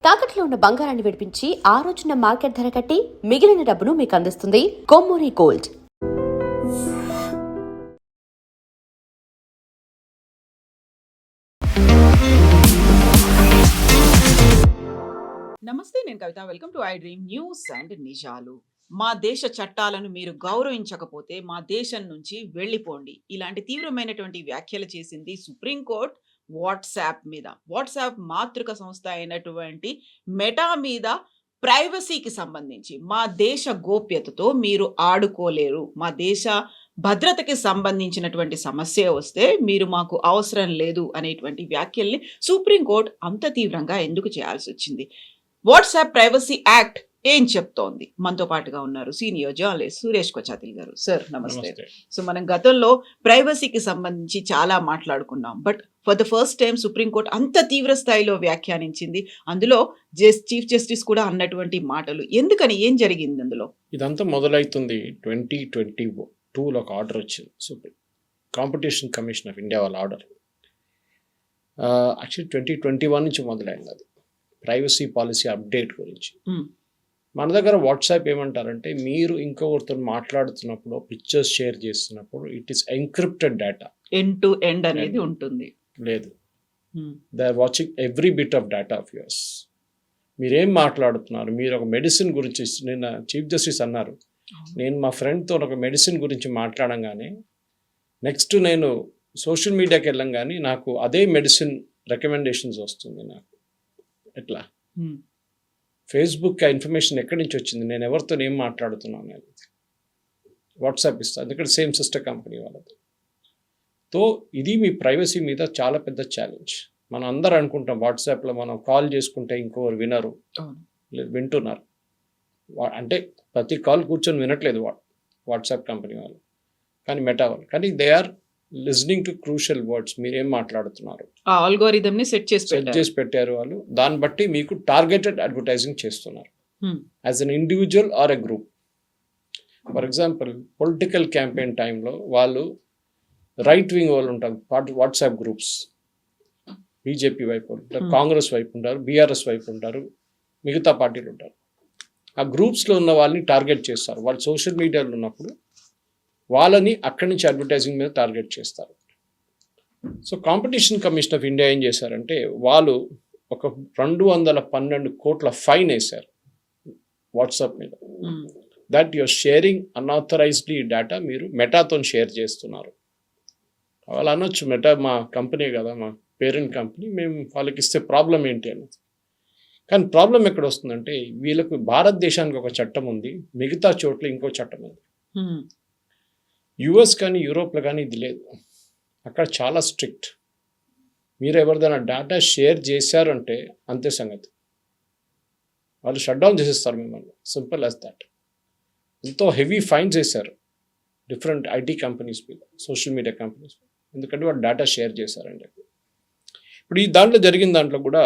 తాకట్లో ఉన్న బంగారాన్ని విడిపించి ఆ రోజున మార్కెట్ ధర కట్టి మిగిలిన డబ్బును మీకు అందిస్తుంది కొమ్మూరి గోల్డ్. నమస్తే, నేను Kavitha. Welcome to I dream news and నిజాలు. మా దేశ చట్టాలను మీరు గౌరవించకపోతే మా దేశం నుంచి వెళ్ళిపోండి. ఇలాంటి తీవ్రమైనటువంటి వ్యాఖ్యలు చేసింది సుప్రీంకోర్టు వాట్సాప్ మీద. వాట్సాప్ మాతృక సంస్థ అయినటువంటి మెటా మీద ప్రైవసీకి సంబంధించి మా దేశ గోప్యతతో మీరు ఆడుకోలేరు, మా దేశ భద్రతకి సంబంధించినటువంటి సమస్య వస్తే మీరు మాకు అవసరం లేదు అనేటువంటి వ్యాఖ్యల్ని సుప్రీంకోర్టు అంత తీవ్రంగా ఎందుకు చేయాల్సి వచ్చింది? వాట్సాప్ ప్రైవసీ యాక్ట్ ఏం చెప్తోంది? మనతో పాటుగా ఉన్నారు సీనియర్ జర్నలిస్ట్ సురేష్ కొచాతిల్ గారు. సార్ నమస్తే. సో మనం గతంలో ప్రైవసీకి సంబంధించి చాలా మాట్లాడుకున్నాం, but for the first time supreme court అంత తీవ్ర స్థాయిలో వ్యాఖ్యానించింది. అందులో చీఫ్ జస్టిస్ కూడా అన్నటువంటి మాటలు ఎందుకని, ఏం జరిగింది అందులో? ఇదంతా మొదలవుతుంది 2022లో ఒక ఆర్డర్ వచ్చింది. Supreme competition commission of India వాళ్ళ ఆర్డర్. యాక్చువల్లీ 2021 నుంచి మొదలైంది అది ప్రైవసీ పాలసీ అప్డేట్ గురించి. మన దగ్గర వాట్సాప్ ఏమంటారంటే, మీరు ఇంకొకరితో మాట్లాడుతున్నప్పుడు పిక్చర్స్ షేర్ చేస్తున్నప్పుడు it is encrypted data, end to end అనేది ఉంటుంది. లేదు, they are watching every bit of data of yours. మీరేం మాట్లాడుతున్నారు, మీరు ఒక మెడిసిన్ గురించి, నిన్న చీఫ్ జస్టిస్ అన్నారు, నేను మా ఫ్రెండ్తో ఒక మెడిసిన్ గురించి మాట్లాడంగానే నెక్స్ట్ నేను సోషల్ మీడియాకి వెళ్ళంగానే నాకు అదే మెడిసిన్ రికమెండేషన్స్ వస్తుంది. నాకు ఎట్లా ఫేస్బుక్ ఇన్ఫర్మేషన్ ఎక్కడి నుంచి వచ్చింది, నేను ఎవరితో ఏం మాట్లాడుతున్నాను అనేది వాట్సాప్ ఇస్తాను, ఎందుకంటే సేమ్ సిస్టర్ కంపెనీ వాళ్ళది. తో ఇది మీ ప్రైవసీ మీద చాలా పెద్ద ఛాలెంజ్. మనం అందరూ అనుకుంటాం వాట్సాప్లో మనం కాల్ చేసుకుంటే ఇంకొకరు వినరు, వింటున్నారు. అంటే ప్రతి కాల్ కూర్చొని వినట్లేదు వాట్సాప్ కంపెనీ వాళ్ళు, కానీ మెటా వాళ్ళు, కానీ they are listening to crucial words. మీరేం మాట్లాడుతున్నారు, ఆ అల్గోరిథంని సెట్ చేసి పెట్టారు వాళ్ళు. దాన్ని బట్టి మీకు టార్గెటెడ్ అడ్వర్టైజింగ్ చేస్తున్నారు as an individual or a group. For example political campaign టైంలో వాళ్ళు రైట్ వింగ్ వాళ్ళు ఉంటారు, వాట్సాప్ గ్రూప్స్, బీజేపీ వైపు ఉంటారు, కాంగ్రెస్ వైపు ఉంటారు, బీఆర్ఎస్ వైపు ఉంటారు, మిగతా పార్టీలు ఉంటారు. ఆ గ్రూప్స్లో ఉన్న వాళ్ళని టార్గెట్ చేస్తారు. వాళ్ళు సోషల్ మీడియాలో ఉన్నప్పుడు వాళ్ళని అక్కడి నుంచి అడ్వర్టైజింగ్ మీద టార్గెట్ చేస్తారు. So competition commission of India ఏం చేశారంటే, వాళ్ళు ఒక 212 కోట్ల ఫైన్ వేశారు వాట్సాప్ మీద. దట్ యువర్ షేరింగ్ అన్ఆథరైజ్డ్లీ డేటా మీరు మెటాతో షేర్ చేస్తున్నారు. వాళ్ళు అనొచ్చు, మెటా మా కంపెనీ కదా, మా పేరెంట్ కంపెనీ, మేము వాళ్ళకి ఇస్తే ప్రాబ్లం ఏంటి అని. కానీ ప్రాబ్లం ఎక్కడ వస్తుందంటే, వీళ్ళకు భారతదేశానికి ఒక చట్టం ఉంది, మిగతా చోట్ల ఇంకో చట్టం ఉంది. యుఎస్ కానీ యూరోప్లో కానీ ఇది లేదు. అక్కడ చాలా స్ట్రిక్ట్. మీరు ఎవరిదైనా డేటా షేర్ చేశారంటే అంతే సంగతి, వాళ్ళు షట్ డౌన్ చేసేస్తారు మిమ్మల్ని. Simple as that. ఎంతో హెవీ ఫైన్స్ వేశారు డిఫరెంట్ ఐటీ కంపెనీస్ మీద, సోషల్ మీడియా కంపెనీస్ మీద, ఎందుకంటే వాళ్ళు డేటా షేర్ చేశారండి. ఇప్పుడు ఈ దాంట్లో జరిగిన దాంట్లో కూడా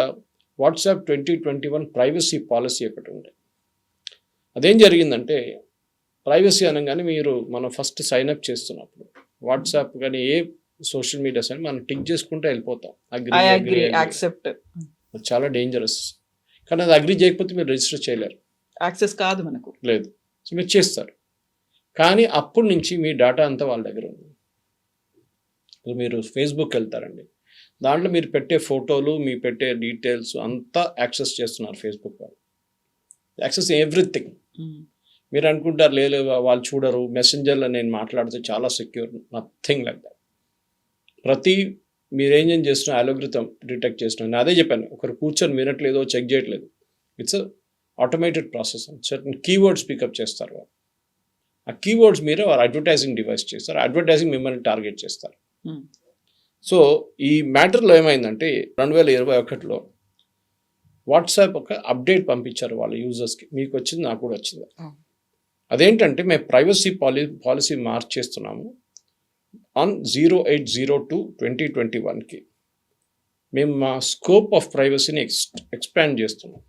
వాట్సాప్ 2021 ప్రైవసీ పాలసీ ఒకటి ఉండే. అదేం జరిగిందంటే, ప్రైవసీ అనగానే మనం ఫస్ట్ సైన్అప్ చేస్తున్నప్పుడు వాట్సాప్ కానీ ఏ సోషల్ మీడియాస్ అని మనం టిక్ చేసుకుంటూ వెళ్ళిపోతాం, యాక్సెప్ట్. చాలా డేంజరస్. కానీ అది అగ్రీ చేయకపోతే మీరు రిజిస్టర్ చేయలేరు, యాక్సెస్ కాదు మనకు, లేదు. సో మీరు చేస్తారు, కానీ అప్పటి నుంచి మీ డేటా అంతా వాళ్ళ దగ్గర ఉంది. మీరు ఫేస్బుక్ వెళ్తారండి, దాంట్లో మీరు పెట్టే ఫోటోలు, మీ పెట్టే డీటెయిల్స్ అంతా యాక్సెస్ చేస్తున్నారు ఫేస్బుక్ వాళ్ళు. Access everything. మీరు అనుకుంటారు లేదు వాళ్ళు చూడరు, మెసెంజర్లో నేను మాట్లాడితే చాలా సెక్యూర్. Nothing like that. ప్రతి మీరేం చేస్తున్నా అల్గోరిథం డిటెక్ట్ చేస్తున్నా. నేను అదే చెప్పాను, ఒకరు కూర్చొని వినట్లేదో చెక్ చేయట్లేదు, it's automated process. Certain keywords pick up చేస్తారు వాళ్ళు. ఆ కీవర్డ్స్ మీరు అడ్వర్టైజింగ్ డివైస్ చేస్తారు, అడ్వర్టైజింగ్ మిమ్మల్ని టార్గెట్ చేస్తారు. సో ఈ మ్యాటర్లో ఏమైందంటే 2021లో వాట్సాప్ ఒక అప్డేట్ పంపించారు వాళ్ళ యూజర్స్కి. మీకు వచ్చింది, నాకు కూడా వచ్చింది. అదేంటంటే, మేము ప్రైవసీ పాలసీ మార్చేస్తున్నాము ఆన్ 08/02/2021కి. మేము మా స్కోప్ ఆఫ్ ప్రైవసీని ఎక్స్పాండ్ చేస్తున్నాం.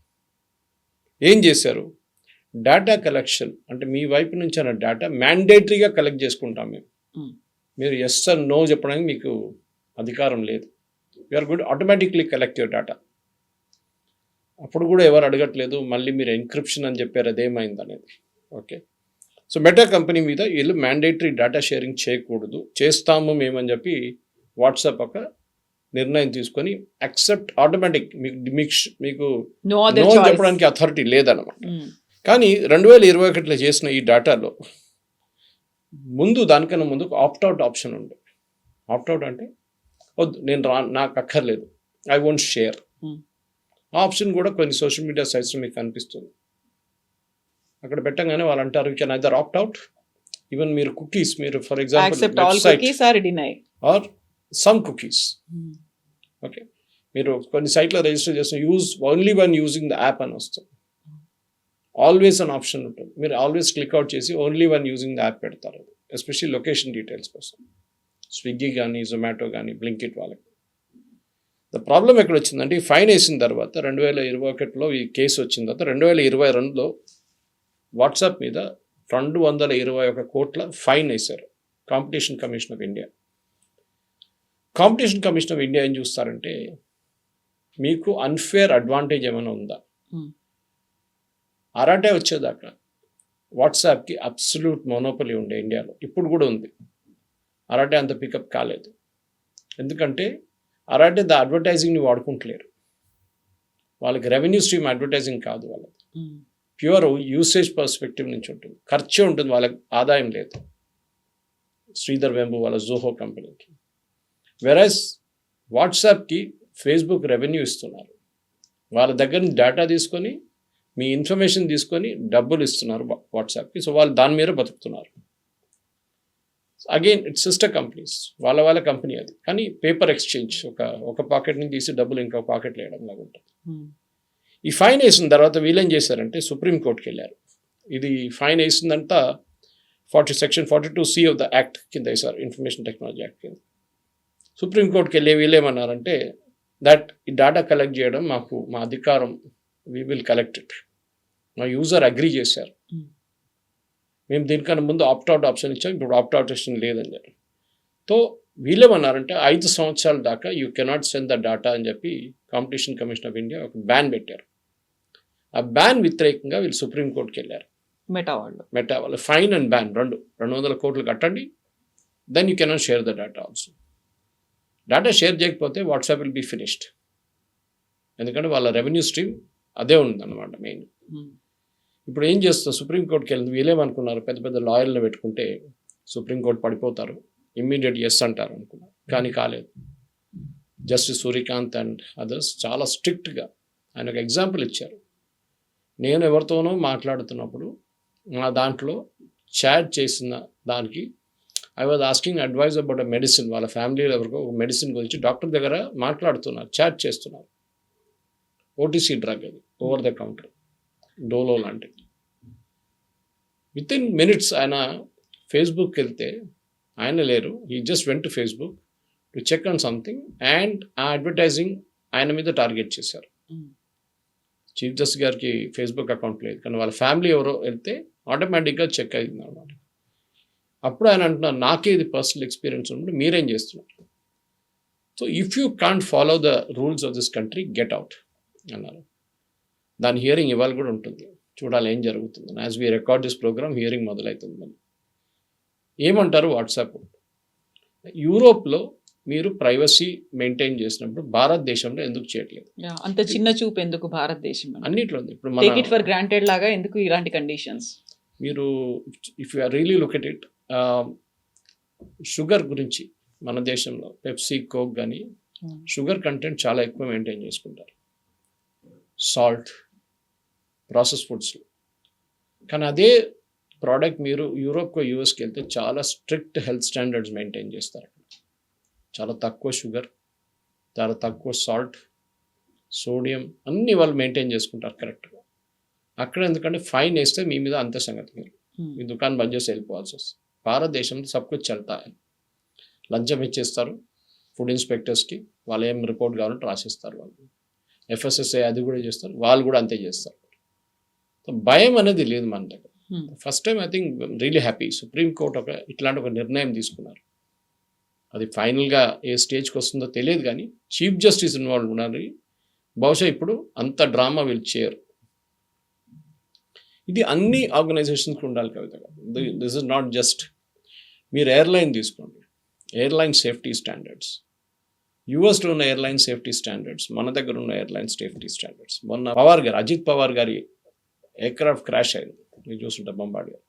ఏం చేశారు, డేటా కలెక్షన్ అంటే మీ వైపు నుంచి అన్న డేటా మ్యాండేటరీగా కలెక్ట్ చేసుకుంటాం మేము. మీరు ఎస్ ఆర్ నో చెప్పడానికి మీకు అధికారం లేదు. You are good automatically collect your data. అప్పుడు కూడా ఎవరు అడగట్లేదు మళ్ళీ మీరు ఎన్క్రిప్షన్ అని చెప్పారు అదేమైంది అనేది. ఓకే, సో మెటా కంపెనీ మీద వీళ్ళు మ్యాండేటరీ డేటా షేరింగ్ చేయకూడదు, చేస్తాము మేమని చెప్పి వాట్సాప్ ఒక నిర్ణయం తీసుకొని యాక్సెప్ట్ ఆటోమేటిక్ మీకు నో నో అదర్ అని చాయిస్. చెప్పడానికి అథారిటీ లేదన్నమాట. కానీ 2021లో చేసిన ఈ డేటాలో ముందు దానికన్నా ముందు ఆప్ట్అవుట్ ఆప్షన్ ఉంది. ఆప్ట్అవుట్ అంటే వద్దు నేను నాకు అక్కర్లేదు, ఐ వోంట్ షేర్. ఆ ఆప్షన్ కూడా కొన్ని సోషల్ మీడియా సైట్స్లో మీకు కనిపిస్తుంది. అక్కడ పెట్టగానే వాళ్ళు అంటారు you can either opt out, even మీరు కుకీస్, మీరు for example accept all website cookies or deny. Or some cookies. Okay, మీరు కొన్ని సైట్లో రిజిస్టర్ చేసిన use only one using the app అని వస్తుంది. ఆల్వేస్ అన్ ఆప్షన్ ఉంటుంది, మీరు ఆల్వేస్ క్లిక్అవుట్ చేసి only one using the app పెడతారు, ఎస్పెషల్లీ లొకేషన్ డీటెయిల్స్ కోసం. స్విగ్గీ కానీ జొమాటో కానీ బ్లింకిట్ వాళ్ళకి. ద ప్రాబ్లం ఎక్కడ వచ్చిందంటే ఈ ఫైన్ వేసిన తర్వాత 2021లో ఈ కేసు వచ్చిన తర్వాత 2022లో వాట్సాప్ మీద 221 కోట్ల ఫైన్ వేశారు competition commission of India. Competition commission of India ఏం చూస్తారంటే మీకు అన్ఫేర్ అడ్వాంటేజ్ ఏమైనా ఉందా. అరాటే వచ్చేదాకా వాట్సాప్కి అబ్సల్యూట్ మోనోపలి ఉండే ఇండియాలో, ఇప్పుడు కూడా ఉంది. అరాటే అంత పికప్ కాలేదు, ఎందుకంటే అరాటే ద అడ్వర్టైజింగ్ని వాడుకుంటలేరు. వాళ్ళకి రెవెన్యూ స్ట్రీమ్ అడ్వర్టైజింగ్ కాదు, వాళ్ళకి ప్యూర్ యూసేజ్ పర్స్పెక్టివ్ నుంచి ఉంటుంది, ఖర్చే ఉంటుంది, వాళ్ళకి ఆదాయం లేదు. శ్రీధర్ వెంబు వాళ్ళ జోహో కంపెనీకి. వెరస్ వాట్సాప్కి ఫేస్బుక్ రెవెన్యూ ఇస్తున్నారు, వాళ్ళ దగ్గర నుంచి డేటా తీసుకొని మీ ఇన్ఫర్మేషన్ తీసుకొని డబ్బులు ఇస్తున్నారు వాట్సాప్కి. సో వాళ్ళు దాని మీద బతుకుతున్నారు. అగైన్ ఇట్స్ సిస్టర్ కంపెనీస్, వాళ్ళ కంపెనీ అది, కానీ పేపర్ ఎక్స్చేంజ్, ఒక పాకెట్ నుంచి తీసి డబ్బులు ఇంకొక పాకెట్లో వేయడం లాగా ఉంటుంది. ఈ ఫైన్ వేసిన తర్వాత వీళ్ళేం చేశారంటే సుప్రీంకోర్టుకి వెళ్ళారు. ఇది ఫైన్ వేసిందంతా section 42C of the act కింద వేశారు, ఇన్ఫర్మేషన్ టెక్నాలజీ యాక్ట్ కింద. సుప్రీంకోర్టుకి వెళ్ళి వీళ్ళేమన్నారంటే దట్ ఈ డేటా కలెక్ట్ చేయడం మా అధికారం, వీ విల్ కలెక్ట్ ఇట్. మా యూజర్ అగ్రీ చేశారు, మేము దీనికన్నా ముందు ఆప్ట్అవుట్ ఆప్షన్ ఇచ్చాం, ఇప్పుడు ఆప్ట్అవుట్ ఆప్షన్ లేదని చెప్పి. సో వీళ్ళేమన్నారంటే 5 సంవత్సరాల దాకా you cannot send the data అని చెప్పి కాంపిటీషన్ కమిషన్ ఆఫ్ ఇండియా ఒక బ్యాన్ పెట్టారు. ఆ బ్యాన్ వ్యతిరేకంగా వీళ్ళు సుప్రీంకోర్టుకి వెళ్ళారు. మెటా వాళ్ళు ఫైన్ అండ్ బ్యాన్ 200 కోట్లు కట్టండి, then you cannot share the data also. Data share చేయకపోతే వాట్సాప్ విల్ బీ ఫినిష్డ్, ఎందుకంటే వాళ్ళ రెవెన్యూ స్ట్రీమ్ అదే ఉందన్నమాట మెయిన్. ఇప్పుడు ఏం చేస్తారు, సుప్రీంకోర్టుకి వెళ్ళింది. వీళ్ళేమనుకున్నారు, పెద్ద పెద్ద లాయర్లను పెట్టుకుంటే సుప్రీంకోర్టు పడిపోతారు, ఇమ్మీడియట్ ఎస్ అంటారు అనుకున్నారు, కానీ కాలేదు. జస్టిస్ సూర్యకాంత్ అండ్ అదర్స్ చాలా స్ట్రిక్ట్గా ఆయన ఒక ఎగ్జాంపుల్ ఇచ్చారు. నేను ఎవరితోనో మాట్లాడుతున్నప్పుడు నా దాంట్లో చాట్ చేసిన దానికి I was asking advice about a medicine, వాళ్ళ ఫ్యామిలీలో ఎవరికో ఒక మెడిసిన్ గురించి డాక్టర్ దగ్గర మాట్లాడుతున్నారు, చాట్ చేస్తున్నారు. ఓటీసీ డ్రగ్ అది, ఓవర్ ద కౌంటర్, డోలో లాంటిది. విత్ ఇన్ మినిట్స్ ఆయన ఫేస్బుక్కి వెళ్తే ఆయన లేరు, he just went to Facebook to check on something and ఆ అడ్వర్టైజింగ్ ఆయన మీద టార్గెట్ చేశారు. చీఫ్ జస్టిస్ గారికి ఫేస్బుక్ అకౌంట్ లేదు, కానీ వాళ్ళ ఫ్యామిలీ ఎవరో వెళ్తే ఆటోమేటిక్గా చెక్ అయింది అన్నమాట. అప్పుడు ఆయన అంటున్నారు, నాకే ఇది పర్సనల్ ఎక్స్పీరియన్స్ ఉన్నప్పుడు మీరేం చేస్తున్నారు. So if you can't follow the rules of this country get out అన్నారు. దాని హియరింగ్ ఇవాళ కూడా ఉంటుంది, చూడాలి ఏం జరుగుతుంది. As we record this programme hearing మొదలవుతుంది. మళ్ళీ ఏమంటారు వాట్సాప్. యూరోప్లో మీరు ప్రైవసీ మెయింటైన్ చేసినప్పుడు భారతదేశంలో ఎందుకు చేయట్లేదు, అంత చిన్న చూపు ఎందుకు భారతదేశం, అన్నిట్లో ఉంది. ఇప్పుడు టేక్ ఇట్ ఫర్ గ్రాంటెడ్ లాగా ఎందుకు ఇలాంటి కండిషన్స్. మీరు if you are really look at it, sugar గురించి మన దేశంలో పెప్సీ, కోక్ కానీ షుగర్ కంటెంట్ చాలా ఎక్కువ మెయింటైన్ చేసుకుంటారు, సాల్ట్, ప్రాసెస్ ఫుడ్స్లో. కానీ అదే ప్రోడక్ట్ మీరు యూరోప్కో యూఎస్కి వెళ్తే చాలా స్ట్రిక్ట్ హెల్త్ స్టాండర్డ్స్ మెయింటైన్ చేస్తారు. చాలా తక్కువ షుగర్, చాలా తక్కువ సాల్ట్, సోడియం అన్నీ వాళ్ళు మెయింటైన్ చేసుకుంటారు కరెక్ట్గా. అక్కడ ఎందుకంటే ఫైన్ వేస్తే మీ మీద అంతే సంగతి, మీరు మీ దుకాణం బంద్ చేసి వెళ్ళిపోవాల్సి వస్తుంది. భారతదేశంలో సబ్కుచ్ చల్తా, లంచం ఇచ్చేస్తారు ఫుడ్ ఇన్స్పెక్టర్స్కి, వాళ్ళు ఏం రిపోర్ట్ కావాలంటే రాసిస్తారు. వాళ్ళు FSSAI అది కూడా చేస్తారు, వాళ్ళు కూడా అంతే చేస్తారు. భయం అనేది లేదు మన దగ్గర. First time I think really happy supreme court ఇట్లాంటి ఒక నిర్ణయం తీసుకున్నారు. అది ఫైనల్గా ఏ స్టేజ్కి వస్తుందో తెలియదు, కానీ చీఫ్ జస్టిస్ ఇన్వాల్వ్ ఉన్నారు. బహుశా ఇప్పుడు అంత డ్రామా వీళ్ళు చేయరు. ఇది అన్ని ఆర్గనైజేషన్స్కి ఉండాలి కవిత గారు. దిస్ ఇస్ నాట్ జస్ట్ మీరు ఎయిర్లైన్ తీసుకోండి, ఎయిర్లైన్ సేఫ్టీ స్టాండర్డ్స్, యూఎస్లో ఉన్న ఎయిర్లైన్ సేఫ్టీ స్టాండర్డ్స్, మన దగ్గర ఉన్న ఎయిర్లైన్ సేఫ్టీ స్టాండర్డ్స్. మొన్న అజిత్ పవార్ గారి ఎయిర్క్రాఫ్ట్ క్రాష్ అయింది, మీరు చూస్తుంటే బొంబార్డియర్.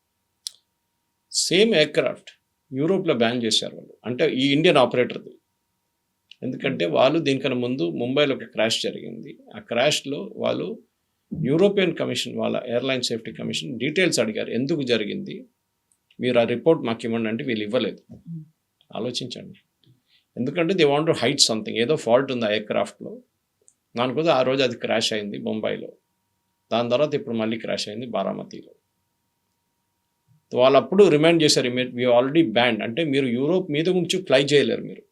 సేమ్ ఎయిర్క్రాఫ్ట్ యూరోప్లో బ్యాన్ చేశారు వాళ్ళు, అంటే ఈ ఇండియన్ ఆపరేటర్ది. ఎందుకంటే వాళ్ళు దీనికన్నా ముందు ముంబైలో ఒక క్రాష్ జరిగింది. ఆ క్రాష్లో వాళ్ళు యూరోపియన్ కమిషన్, వాళ్ళ ఎయిర్లైన్ సేఫ్టీ కమిషన్ డీటెయిల్స్ అడిగారు, ఎందుకు జరిగింది, మీరు ఆ రిపోర్ట్ మాకు ఇవ్వండి అంటే వీళ్ళు ఇవ్వలేదు. ఆలోచించండి. ఎందుకంటే they want to hide something, ఏదో ఫాల్ట్ ఉంది ఆ ఎయిర్క్రాఫ్ట్లో. దానికోసం ఆ రోజు అది క్రాష్ అయింది ముంబైలో. దాని తర్వాత ఇప్పుడు మళ్ళీ క్రాష్ అయింది బారామతిలో. వాళ్ళు అప్పుడు రిమైండ్ చేశారు, వీ ఆల్రెడీ బ్యాండ్, అంటే మీరు యూరోప్ మీద నుంచి ఫ్లై చేయలేరు, మీరు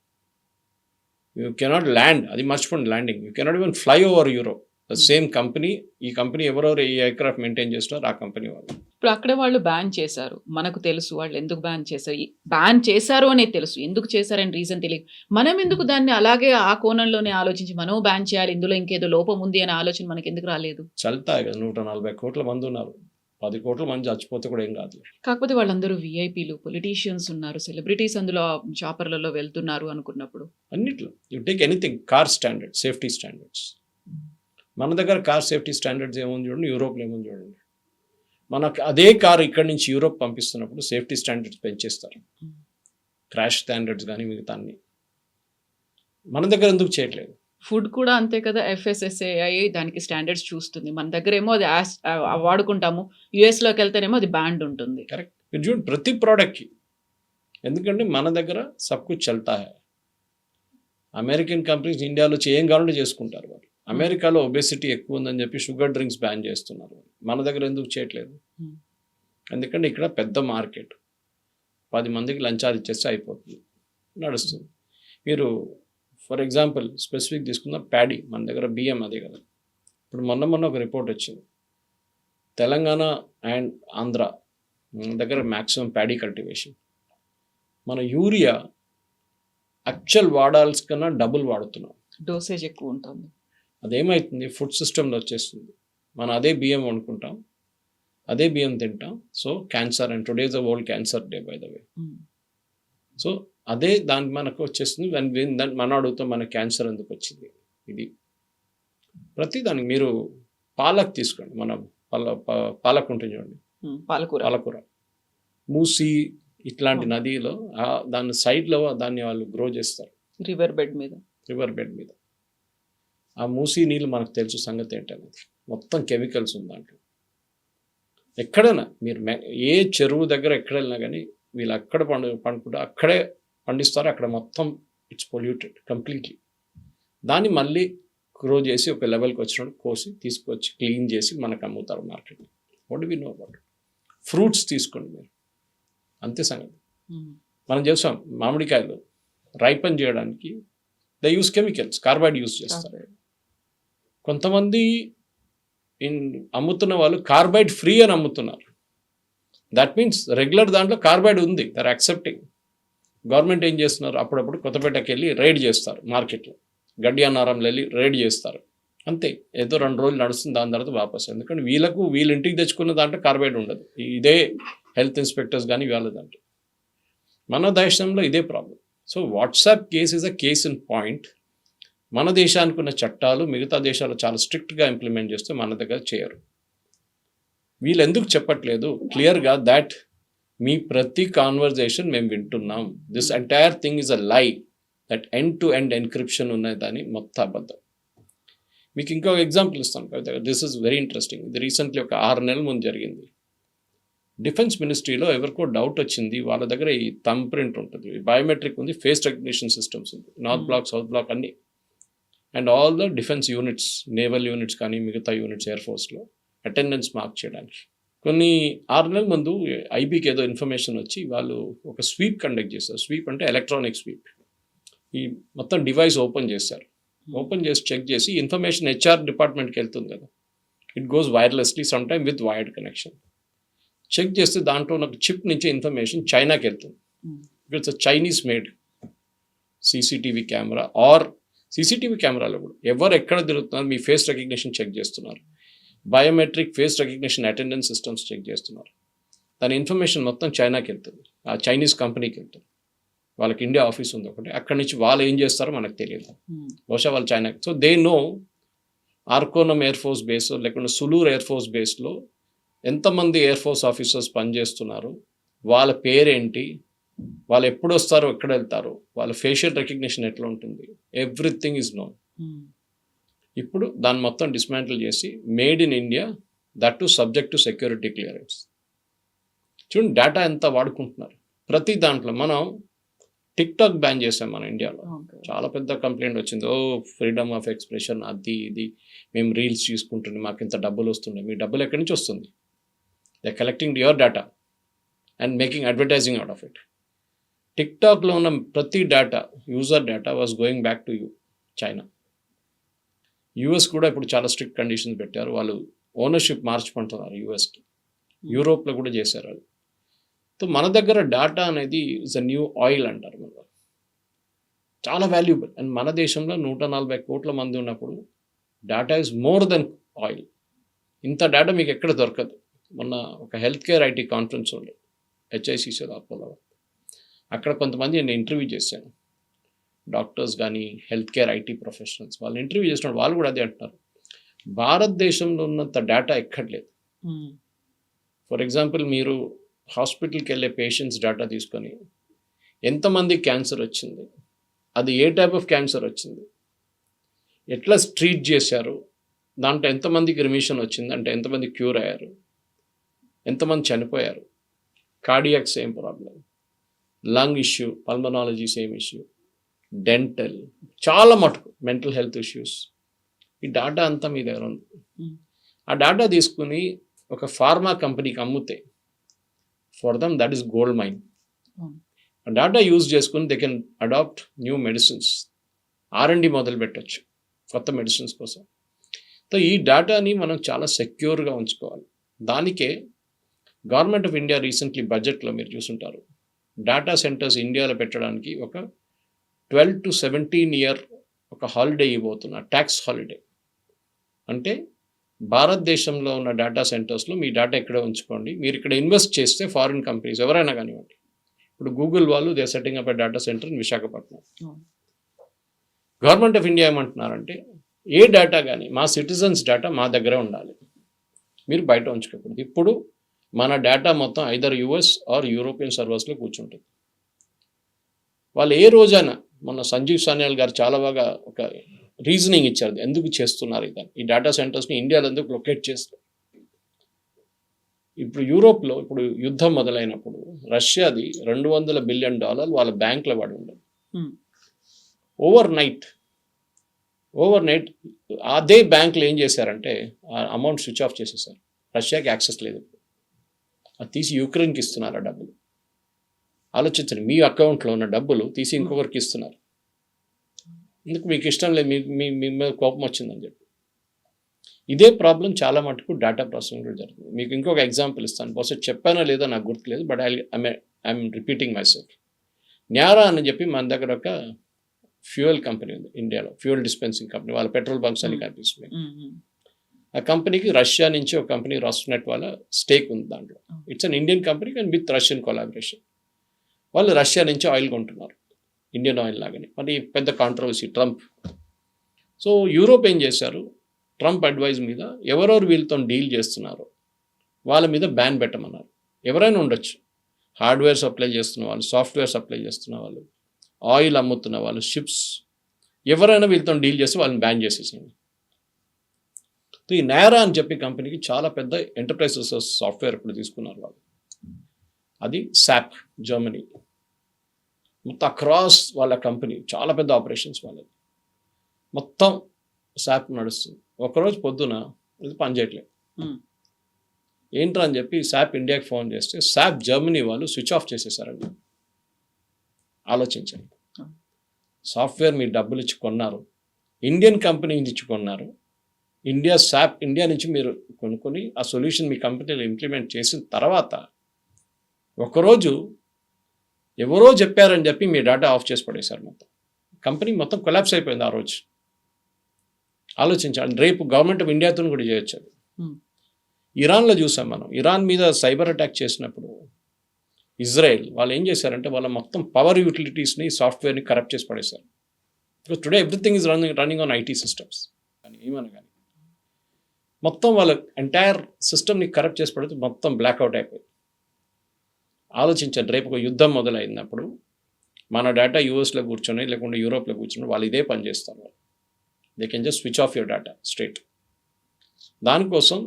యూ కెనాట్ ల్యాండ్, అది మర్చిపోండి landing, you cannot even fly over Europe. The same company, ఈ కంపెనీ ఎవరెవరు ఈ ఎయిర్క్రాఫ్ట్ మెయింటైన్ చేస్తున్నారు ఆ కంపెనీ వాళ్ళు. ఇప్పుడు అక్కడే వాళ్ళు బ్యాన్ చేశారు, మనకు తెలుసు వాళ్ళు ఎందుకు బ్యాన్ చేశారు. బ్యాన్ చేశారు అనేది తెలుసు, ఎందుకు చేశారని రీజన్ తెలియదు. మనం ఎందుకు దాన్ని అలాగే ఆ కోణంలోనే ఆలోచించి మనం బ్యాన్ చేయాలి, ఇందులో ఇంకేదో లోపం ఉంది అనే ఆలోచన మనకి ఎందుకు రాలేదు? చల్తాయి కదా, 140 కోట్ల మంది ఉన్నారు, 10 కోట్ల మంది చచ్చిపోతే కూడా ఏం కాదు. కాకపోతే వాళ్ళందరూ విఐపీలు, పొలిటీషియన్స్ ఉన్నారు, సెలబ్రిటీస్ అందులో చాపర్లలో వెళ్తున్నారు అనుకున్నప్పుడు అన్నిట్లో you take anything, car standard, safety standards. మన దగ్గర కార్ సేఫ్టీ స్టాండర్డ్స్ ఏముంది చూడండి, యూరోప్లో ఏముంది చూడండి. మనకు అదే కార్ ఇక్కడి నుంచి యూరోప్ పంపిస్తున్నప్పుడు సేఫ్టీ స్టాండర్డ్స్ పెంచేస్తారు, క్రాష్ స్టాండర్డ్స్ కానీ మిగతా అన్ని. మన దగ్గర ఎందుకు చేయట్లేదు? ఫుడ్ కూడా అంతే కదా, FSSAI దానికి స్టాండర్డ్స్ చూస్తుంది. మన దగ్గర ఏమో అది వాడుకుంటాము, యుఎస్లోకి వెళ్తేనేమో అది బ్యాండ్ ఉంటుంది. కరెక్ట్. మీరు చూడండి ప్రతి ప్రోడక్ట్కి, ఎందుకంటే మన దగ్గర సబ్ కుచ్ చల్తా హై. అమెరికన్ కంపెనీస్ ఇండియాలో ఏం కావాలంటే చేసుకుంటారు వాళ్ళు. అమెరికాలో ఒబెసిటీ ఎక్కువ ఉందని చెప్పి షుగర్ డ్రింక్స్ బ్యాన్ చేస్తున్నారు, మన దగ్గర ఎందుకు చేయట్లేదు? ఎందుకంటే ఇక్కడ పెద్ద మార్కెట్, 10 మందికి లంచాలు ఇచ్చేస్తే అయిపోతుంది, నడుస్తుంది. మీరు ఫర్ ఎగ్జాంపుల్ స్పెసిఫిక్ తీసుకున్న ప్యాడీ, మన దగ్గర బియ్యం అదే కదా. ఇప్పుడు మొన్న ఒక రిపోర్ట్ వచ్చింది, తెలంగాణ అండ్ ఆంధ్ర దగ్గర మ్యాక్సిమం ప్యాడీ కల్టివేషన్. మన యూరియా యాక్చువల్ వాడాల్సి కన్నా డబుల్ వాడుతున్నాం, డోసేజ్ ఎక్కువ ఉంటుంది. అదేమవుతుంది, ఫుడ్ సిస్టంలో వచ్చేస్తుంది. మనం అదే బియ్యం వండుకుంటాం, అదే బియ్యం తింటాం. So cancer, and today is the world cancer day by the way. So అదే దానికి మనకు వచ్చేస్తుంది. దాన్ని మనం అడుగుతాం, మన క్యాన్సర్ ఎందుకు వచ్చింది. ఇది ప్రతిదానికి మీరు పాలక్ తీసుకోండి, మన పాలక్ ఉంటుంది చూడండి, పాలకూర మూసి ఇట్లాంటి నదిలో దాని సైడ్లో దాన్ని వాళ్ళు గ్రో చేస్తారు, రివర్ బెడ్ మీద. ఆ మూసి నీళ్ళు మనకు తెలుసు సంగతి ఏంటనేది, మొత్తం కెమికల్స్ ఉంది దాంట్లో. ఎక్కడైనా మీరు ఏ చెరువు దగ్గర ఎక్కడ వెళ్ళినా కానీ వీళ్ళు అక్కడ పండుకుంటే అక్కడే పండిస్తారు, అక్కడ మొత్తం ఇట్స్ పొల్యూటెడ్ కంప్లీట్లీ. దాన్ని మళ్ళీ గ్రో చేసి ఒక లెవెల్కి వచ్చినప్పుడు కోసి తీసుకొచ్చి క్లీన్ చేసి మనకు అమ్ముతారు మార్కెట్లో. What do we know about fruits? తీసుకోండి మీరు, అంతే సంగతి. మనం చేస్తాం మామిడికాయలు రైపన్ చేయడానికి they use chemicals, carbide use చేస్తారు. కొంతమంది అమ్ముతున్న వాళ్ళు కార్బైడ్ ఫ్రీ అని అమ్ముతున్నారు. దట్ మీన్స్ రెగ్యులర్ దాంట్లో కార్బైడ్ ఉంది, దర్ యాక్సెప్టింగ్. గవర్నమెంట్ ఏం చేస్తున్నారు, అప్పుడప్పుడు కొత్తపేటకి వెళ్ళి రైడ్ చేస్తారు, మార్కెట్లో గడ్డి అన్నారంలో వెళ్ళి రైడ్ చేస్తారు, అంతే. ఏదో 2 రోజులు నడుస్తుంది, దాని తర్వాత వాపస్. ఎందుకంటే వీళ్ళ ఇంటికి తెచ్చుకున్న దాంట్లో కార్బైడ్ ఉండదు. ఇదే హెల్త్ ఇన్స్పెక్టర్స్ కానీ వాళ్ళ దాంట్లో. మన దేశంలో ఇదే problem. So WhatsApp case is a case in point. మన దేశానికి ఉన్న చట్టాలు మిగతా దేశాలు చాలా స్ట్రిక్ట్గా ఇంప్లిమెంట్ చేస్తే మన దగ్గర చేయరు. వీళ్ళు ఎందుకు చెప్పట్లేదు క్లియర్గా దట్ మీ ప్రతి కాన్వర్జేషన్ మేము వింటున్నాం, this entire thing is a lie, that end to end encryption ఉన్నదని మొత్తం అబద్ధం. మీకు ఇంకొక ఎగ్జాంపుల్ ఇస్తాను Kavitha, this is very interesting. ఇది రీసెంట్లీ ఒక 6 నెలల ముందు జరిగింది. డిఫెన్స్ మినిస్ట్రీలో ఎవరికో డౌట్ వచ్చింది, వాళ్ళ దగ్గర ఈ థంబ్ ప్రింట్ ఉంటుంది, బయోమెట్రిక్ ఉంది, ఫేస్ రికగ్నిషన్ సిస్టమ్స్ ఉంది, నార్త్ బ్లాక్ సౌత్ బ్లాక్ అన్నీ. And all the defence units, naval units కానీ మిగతా యూనిట్స్ ఎయిర్ ఫోర్స్లో అటెండెన్స్ మార్క్ చేయడానికి. కొన్ని 6 నెలల ముందు ఐబీకి ఏదో ఇన్ఫర్మేషన్ వచ్చి వాళ్ళు ఒక స్వీప్ కండక్ట్ చేస్తారు. స్వీప్ అంటే ఎలక్ట్రానిక్ స్వీప్. ఈ మొత్తం డివైస్ ఓపెన్ చేశారు. ఓపెన్ చేసి చెక్ చేసి ఇన్ఫర్మేషన్ HR డిపార్ట్మెంట్కి వెళ్తుంది కదా, it goes wirelessly some time with wired connection. Check చేస్తే దాంట్లో ఉన్న చిప్ నుంచి ఇన్ఫర్మేషన్ చైనాకి వెళ్తుంది. It's a Chinese made CCTV camera or CCTV కెమెరాలో కూడా ఎవరు ఎక్కడ తిరుగుతున్నారు, మీ ఫేస్ రికగ్నిషన్ చెక్ చేస్తున్నారు, biometric face recognition attendance systems check చేస్తున్నారు. దాని ఇన్ఫర్మేషన్ మొత్తం చైనాకి వెళ్తుంది, ఆ చైనీస్ కంపెనీకి వెళ్తుంది. వాళ్ళకి ఇండియా ఆఫీస్ ఉంది ఒకటి, అక్కడి నుంచి వాళ్ళు ఏం చేస్తారో మనకు తెలియదు. బహుశా వాళ్ళు China. So they know Arakkonam air force base లేకుండా సులూర్ ఎయిర్ ఫోర్స్ బేస్లో ఎంతమంది ఎయిర్ ఫోర్స్ ఆఫీసర్స్ పనిచేస్తున్నారు, వాళ్ళ పేరేంటి, వాళ్ళు ఎప్పుడు వస్తారో ఎక్కడ వెళ్తారు, వాళ్ళ ఫేషియల్ రికగ్నిషన్ ఎట్లా ఉంటుంది, ఎవ్రీథింగ్ ఈజ్ నోన్. ఇప్పుడు దాన్ని మొత్తం డిస్మాంటిల్ చేసి made in India, that to subject to security clearance. చూడండి డేటా ఎంత వాడుకుంటున్నారు ప్రతి దాంట్లో. మనం టిక్టాక్ బ్యాన్ చేసాం మన ఇండియాలో, చాలా పెద్ద కంప్లైంట్ వచ్చింది. ఓ ఫ్రీడమ్ ఆఫ్ ఎక్స్ప్రెషన్, అది ఇది, మేము రీల్స్ తీసుకుంటుండే మాకు ఇంత డబ్బులు వస్తుండే. మీ డబ్బులు ఎక్కడి నుంచి వస్తుంది? They collecting your data and making advertising out of it. టిక్టాక్లో ఉన్న ప్రతి data, user data was going back to China. US కూడా ఇప్పుడు చాలా స్ట్రిక్ట్ కండిషన్స్ పెట్టారు, వాళ్ళు ఓనర్షిప్ మార్చుకుంటున్నారు యూఎస్కి. యూరోప్లో కూడా చేశారు అది. సో మన దగ్గర డేటా అనేది ఇస్ అ న్యూ ఆయిల్ అంటారు, మన చాలా వాల్యుబుల్. అండ్ మన దేశంలో 140 కోట్ల మంది ఉన్నప్పుడు data is more than oil. ఇంత డేటా మీకు ఎక్కడ దొరకదు. మొన్న ఒక హెల్త్ కేర్ ఐటీ కాన్ఫరెన్స్ ఉండే HICC అపోలో, అక్కడ కొంతమంది నేను ఇంటర్వ్యూ చేశాను, డాక్టర్స్ కానీ హెల్త్ కేర్ ఐటీ ప్రొఫెషనల్స్. వాళ్ళు ఇంటర్వ్యూ చేసినప్పుడు వాళ్ళు కూడా అదే అంటున్నారు, భారతదేశంలో ఉన్నంత డేటా ఎక్కడలేదు. ఫర్ ఎగ్జాంపుల్, మీరు హాస్పిటల్కి వెళ్ళే పేషెంట్స్ డేటా తీసుకొని ఎంతమంది క్యాన్సర్ వచ్చింది, అది ఏ టైప్ ఆఫ్ క్యాన్సర్ వచ్చింది, ఎట్లా ట్రీట్ చేశారు, దాంట్లో ఎంతమందికి రిమిషన్ వచ్చింది, అంటే ఎంతమంది క్యూర్ అయ్యారు, ఎంతమంది చనిపోయారు, cardiac same problem, lung issue, pulmonology same issue, dental, చాలా మటుకు మెంటల్ హెల్త్ ఇష్యూస్. ఈ డేటా అంతా మీ దగ్గర ఉంది. ఆ డేటా తీసుకుని ఒక ఫార్మా కంపెనీకి అమ్మితే for them that is gold mine. ఆ డేటా యూజ్ చేసుకుని they can adapt new medicines, R&D మొదలు పెట్టచ్చు కొత్త మెడిసిన్స్ కోసం. సో ఈ డేటాని మనం చాలా సెక్యూర్గా ఉంచుకోవాలి. దానికే గవర్నమెంట్ ఆఫ్ ఇండియా రీసెంట్లీ బడ్జెట్లో మీరు చూసుంటారు, డేటా సెంటర్స్ ఇండియాలో పెట్టడానికి ఒక 12 to 17 year ఒక హాలిడే ఇవ్వబోతున్నారు, ట్యాక్స్ హాలిడే. అంటే భారతదేశంలో ఉన్న డేటా సెంటర్స్లో మీ డేటా ఎక్కడే ఉంచుకోండి, మీరు ఇక్కడ ఇన్వెస్ట్ చేస్తే ఫారిన్ కంపెనీస్ ఎవరైనా కానివ్వండి, ఇప్పుడు గూగుల్ వాళ్ళు they setting up a data centre in Visakhapatnam. Government of India ఏమంటున్నారంటే, ఏ డేటా కానీ మా సిటిజన్స్ డేటా మా దగ్గరే ఉండాలి, మీరు బయట ఉంచుకోకూడదు. ఇప్పుడు మన డేటా మొత్తం ఐదర్ US ఆర్ యూరోపియన్ సర్వర్స్లో కూర్చుంటుంది. వాళ్ళు ఏ రోజైనా, మన సంజీవ్ సాన్యాల్ గారు చాలా బాగా ఒక రీజనింగ్ ఇచ్చారు ఎందుకు చేస్తున్నారు ఇదని, ఈ డేటా సెంటర్స్ని ఇండియాలో ఎందుకు లొకేట్ చేస్తారు. ఇప్పుడు యూరోప్లో ఇప్పుడు యుద్ధం మొదలైనప్పుడు రష్యాది $200 బిలియన్ వాళ్ళ బ్యాంకులో పడి ఉండదు. ఓవర్ నైట్ అదే బ్యాంకులు ఏం చేశారంటే ఆ అమౌంట్ స్విచ్ ఆఫ్ చేసేసారు. రష్యాకి యాక్సెస్ లేదు, అది తీసి యుక్రెయిన్కి ఇస్తున్నారు ఆ డబ్బులు. ఆలోచించండి, మీ అకౌంట్లో ఉన్న డబ్బులు తీసి ఇంకొకరికి ఇస్తున్నారు. ఎందుకు? మీకు ఇష్టం లేదు, మీ మీద కోపం వచ్చిందని చెప్పి. ఇదే ప్రాబ్లం చాలా మటుకు డేటా ప్రాసెసింగ్ కూడా జరుగుతుంది. మీకు ఇంకొక ఎగ్జాంపుల్ ఇస్తాను, బహుశా చెప్పానో లేదో నాకు గుర్తులేదు, but I'm repeating myself. Nayara అని చెప్పి మన దగ్గర ఒక ఫ్యూయల్ కంపెనీ ఉంది ఇండియాలో, ఫ్యూయల్ డిస్పెన్సింగ్ కంపెనీ, వాళ్ళ పెట్రోల్ బంక్స్ అని కనిపిస్తుంది. ఆ కంపెనీకి రష్యా నుంచి ఒక కంపెనీ రాస్నెట్ వాళ్ళ స్టేక్ ఉంది దాంట్లో. It's an Indian company and with Russian collaboration. వాళ్ళు రష్యా నుంచి ఆయిల్ కొంటున్నారు, ఇండియన్ ఆయిల్ లాగానే. మరి పెద్ద కాంట్రవర్సీ ట్రంప్. సో యూరోప్ ఏం చేశారు, ట్రంప్ అడ్వైజ్ మీద ఎవరెవరు వీళ్ళతో డీల్ చేస్తున్నారో వాళ్ళ మీద బ్యాన్ పెట్టమన్నారు. ఎవరైనా ఉండొచ్చు, హార్డ్వేర్ సప్లై చేస్తున్న వాళ్ళు, సాఫ్ట్వేర్ సప్లై చేస్తున్న వాళ్ళు, ఆయిల్ అమ్ముతున్న వాళ్ళు, షిప్స్, ఎవరైనా వీళ్ళతో డీల్ చేస్తే వాళ్ళని బ్యాన్ చేసేసింది. ఈ నేరా అని చెప్పి కంపెనీకి చాలా పెద్ద ఎంటర్ప్రైజ్ సాఫ్ట్వేర్ ఇప్పుడు తీసుకున్నారు వాళ్ళు. అది సాప్ జర్మనీ, మొత్తం అక్రాస్ వాళ్ళ కంపెనీ, చాలా పెద్ద ఆపరేషన్స్ వాళ్ళది, మొత్తం సాప్ నడుస్తుంది. ఒకరోజు పొద్దున ఇది పనిచేయట్లేదు, ఏంట్రా అని చెప్పి సాప్ ఇండియాకి ఫోన్ చేస్తే సాప్ జర్మనీ వాళ్ళు స్విచ్ ఆఫ్ చేసేసారండి. ఆలోచించండి, సాఫ్ట్వేర్ మీరు డబ్బులు ఇచ్చి కొన్నారు, ఇండియన్ కంపెనీ నుంచి ఇచ్చి కొన్నారు, ఇండియా నుంచి మీరు కొనుక్కొని ఆ సొల్యూషన్ మీ కంపెనీలో ఇంప్లిమెంట్ చేసిన తర్వాత ఒకరోజు ఎవరో చెప్పారని చెప్పి మీ డేటా ఆఫ్ చేసి పడేశారు మొత్తం. కంపెనీ మొత్తం కొలాప్స్ అయిపోయింది ఆ రోజు. ఆలోచించండి, రేపు గవర్నమెంట్ ఆఫ్ ఇండియాతో కూడా చేయొచ్చు అది. ఇరాన్లో చూసాం మనం, ఇరాన్ మీద సైబర్ అటాక్ చేసినప్పుడు ఇజ్రాయెల్ వాళ్ళు ఏం చేశారంటే వాళ్ళ మొత్తం పవర్ యూటిలిటీస్ని, సాఫ్ట్వేర్ని కరప్ట్ చేసి పడేశారు. Because today everything is running on IT systems. కానీ ఏమన్నా కానీ మొత్తం వాళ్ళ ఎంటైర్ సిస్టమ్ని కరప్ట్ చేసి పడితే మొత్తం బ్లాక్అవుట్ అయిపోయింది. ఆలోచించండి, రేపు ఒక యుద్ధం మొదలైనప్పుడు మన డేటా యూఎస్లో కూర్చొని లేకుంటే యూరోప్లో కూర్చొని వాళ్ళు ఇదే పని చేస్తారు. వాళ్ళు they can just switch off your data straight. దానికోసం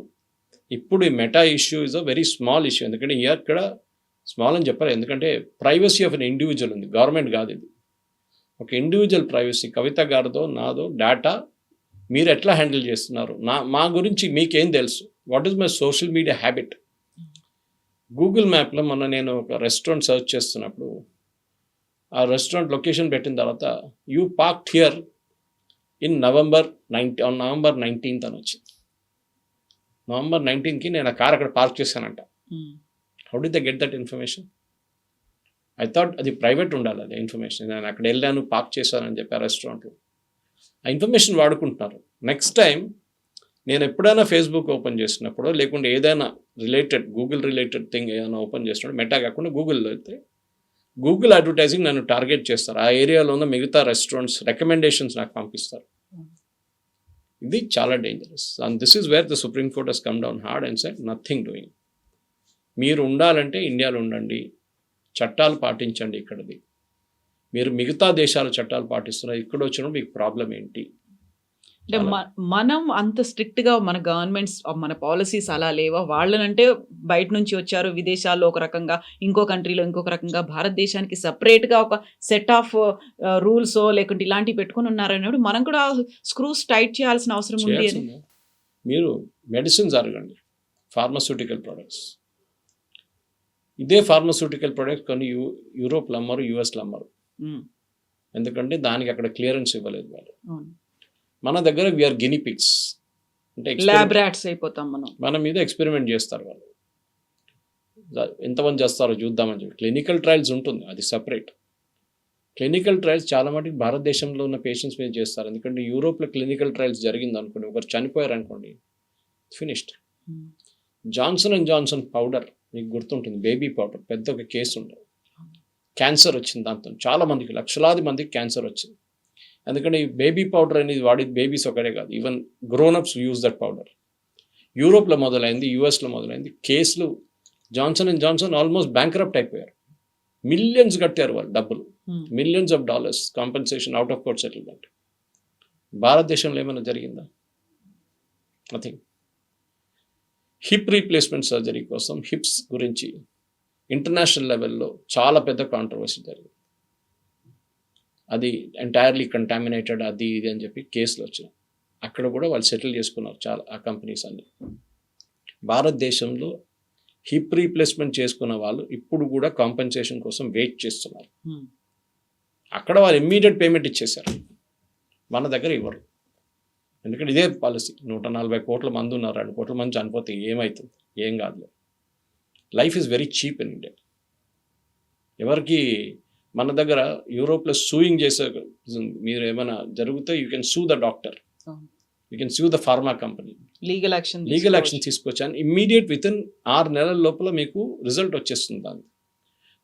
ఇప్పుడు ఈ meta issue is a very small issue. ఎందుకంటే ఇక్కడ స్మాల్ అని చెప్పారు, ఎందుకంటే ప్రైవసీ ఆఫ్ ఎన్ ఇండివిజువల్ ఉంది, గవర్నమెంట్ కాదు ఇది. ఒక ఇండివిజువల్ ప్రైవసీ, కవిత గారిదో నాదో డేటా మీరు ఎట్లా హ్యాండిల్ చేస్తున్నారు, మా గురించి మీకేం తెలుసు, what is my social media habit. Google మ్యాప్లో మొన్న నేను ఒక రెస్టారెంట్ సర్చ్ చేస్తున్నప్పుడు ఆ రెస్టారెంట్ లొకేషన్ పెట్టిన తర్వాత you parked here in November 19th అని వచ్చింది. November 19th నేను ఆ కార్ అక్కడ పార్క్ చేశానంట. How did they get that information? I thought అది ప్రైవేట్ ఉండాలి అది ఇన్ఫర్మేషన్. నేను అక్కడ వెళ్ళాను, పార్క్ చేశానని చెప్పి ఆ రెస్టారెంట్లో ఆ ఇన్ఫర్మేషన్ వాడుకుంటున్నారు. నెక్స్ట్ టైం నేను ఎప్పుడైనా ఫేస్బుక్ ఓపెన్ చేసినప్పుడు లేకుంటే ఏదైనా రిలేటెడ్ గూగుల్ రిలేటెడ్ థింగ్ ఏదైనా ఓపెన్ చేసినప్పుడు మెటా కాకుండా గూగుల్లో అయితే గూగుల్ అడ్వర్టైజింగ్ నన్ను టార్గెట్ చేస్తారు. ఆ ఏరియాలో ఉన్న మిగతా రెస్టారెంట్స్ రికమెండేషన్స్ నాకు పంపిస్తారు. ఇది చాలా dangerous. And this is where the Supreme Court has come down hard and said nothing doing. మీరు ఉండాలంటే ఇండియాలో ఉండండి, చట్టాలు పాటించండి ఇక్కడది. మీరు మిగతా దేశాల చట్టాలు పాటిస్తున్నారు, ఇక్కడ వచ్చినప్పుడు మీకు ప్రాబ్లం ఏంటి? అంటే మనం అంత స్ట్రిక్ట్గా మన గవర్నమెంట్స్ మన పాలసీస్ అలా లేవా? వాళ్ళనంటే బయట నుంచి వచ్చారు, విదేశాల్లో ఒక రకంగా, ఇంకో కంట్రీలో ఇంకొక రకంగా, భారతదేశానికి సపరేట్గా ఒక సెట్ ఆఫ్ రూల్స్ లేకుంటే ఇలాంటివి పెట్టుకుని ఉన్నారనేప్పుడు మనం కూడా స్క్రూస్ టైట్ చేయాల్సిన అవసరం ఉంది అని. మీరు మెడిసిన్స్ అడగండి, ఫార్మస్యూటికల్ ప్రొడక్ట్స్, ఇదే ఫార్మస్యూటికల్ ప్రొడక్ట్స్ కొన్ని యూరోప్లో అమ్మరు, యూఎస్లో అమ్మరు. ఎందుకంటే దానికి అక్కడ క్లియరెన్స్ ఇవ్వలేదు వాళ్ళు. మన దగ్గర వీఆర్ గినీ పిగ్స్, అంటే ల్యాబ్ రాట్స్ అయిపోతాం మనం. మన మీద ఎక్స్పెరిమెంట్ చేస్తారు వాళ్ళు, ఎంతమంది చేస్తారో చూద్దామని చెప్పి. క్లినికల్ ట్రయల్స్ ఉంటుంది, అది సపరేట్. క్లినికల్ ట్రయల్స్ చాలా మటుకు భారతదేశంలో ఉన్న పేషెంట్స్ మీద చేస్తారు. ఎందుకంటే యూరోప్లో క్లినికల్ ట్రయల్స్ జరిగింది అనుకోండి, ఒకరు చనిపోయారు అనుకోండి, ఫినిష్డ్. జాన్సన్ పౌడర్ మీకు గుర్తుంటుంది, బేబీ పౌడర్, పెద్ద ఒక కేసు ఉండదు, క్యాన్సర్ వచ్చింది దాంతో. చాలా మందికి, లక్షలాది మందికి క్యాన్సర్ వచ్చింది. ఎందుకంటే ఈ బేబీ పౌడర్ అనేది వాడేది బేబీస్ ఒకటే కాదు, even grown-ups use that powder. యూరోప్లో మొదలైంది, యూఎస్లో మొదలైంది. కేసులు జాన్సన్ ఆల్మోస్ట్ బ్యాంక్రప్ట్ అయిపోయారు. మిలియన్స్ కట్టారు వాళ్ళు డబ్బులు, millions of dollars compensation, out of court settlement. భారతదేశంలో ఏమైనా జరిగిందా? నథింగ్. హిప్ రీప్లేస్మెంట్ సర్జరీ కోసం, హిప్స్ గురించి ఇంటర్నేషనల్ లెవెల్లో చాలా పెద్ద కాంట్రవర్సీ జరిగింది. అది ఎంటైర్లీ కంటామినేటెడ్, అది ఇది అని చెప్పి కేసులు వచ్చినాయి. అక్కడ కూడా వాళ్ళు సెటిల్ చేసుకున్నారు చాలా, ఆ కంపెనీస్ అన్ని. భారతదేశంలో హిప్ రీప్లేస్మెంట్ చేసుకున్న వాళ్ళు ఇప్పుడు కూడా కాంపెన్సేషన్ కోసం వెయిట్ చేస్తున్నారు. అక్కడ వాళ్ళు ఇమ్మీడియట్ పేమెంట్ ఇచ్చేశారు, మన దగ్గర ఇవ్వరు. ఎందుకంటే ఇదే పాలసీ. 140 కోట్ల మంది ఉన్నారు, 2 కోట్ల మంది చనిపోతే ఏమవుతుంది? ఏం కాదులే. Life is very cheap in India. ఎవరికి మన దగ్గర యూరోప్లో సూయింగ్ చేసే, మీరు ఏమైనా జరిగితే యూ కెన్ సూ ద డాక్టర్, యూ కెన్ సూ the pharma company, legal action తీసుకోవచ్చు. అండ్ ఇమ్మీడియట్ వితిన్ 6 నెలల లోపల మీకు రిజల్ట్ వచ్చేస్తుంది దాన్ని.